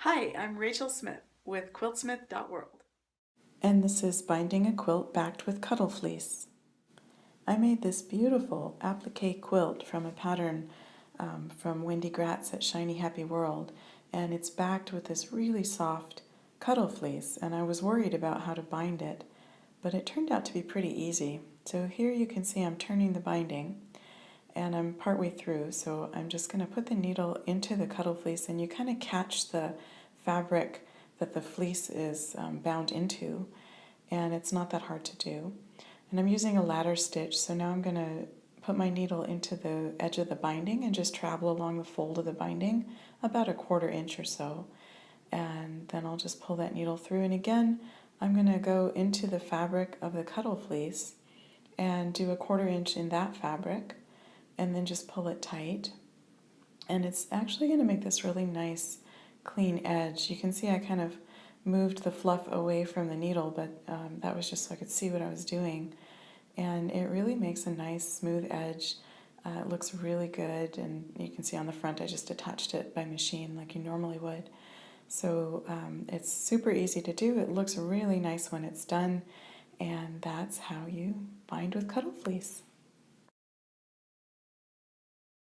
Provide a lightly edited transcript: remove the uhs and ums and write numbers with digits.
Hi, I'm Rachel Smith with quiltsmith.world. And this is binding a quilt backed with Cuddle Fleece. I made this beautiful applique quilt from a pattern from Wendy Gratz at Shiny Happy World, and it's backed with this really soft Cuddle Fleece, and I was worried about how to bind it, but it turned out to be pretty easy. So here you can see I'm turning the binding, and I'm partway through, so I'm just going to put the needle into the Cuddle Fleece, and you kind of catch the fabric that the fleece is bound into, and it's not that hard to do. And I'm using a ladder stitch, so now I'm going to put my needle into the edge of the binding and just travel along the fold of the binding about a 1/4 inch or so, and then I'll just pull that needle through. And again, I'm going to go into the fabric of the Cuddle Fleece and do a 1/4 inch in that fabric, and then just pull it tight. And it's actually going to make this really nice clean edge. You can see I kind of moved the fluff away from the needle, but that was just so I could see what I was doing. And it really makes a nice smooth edge. It looks really good, and you can see on the front I just attached it by machine like you normally would. So it's super easy to do. It looks really nice when it's done, and that's how you bind with Cuddle Fleece.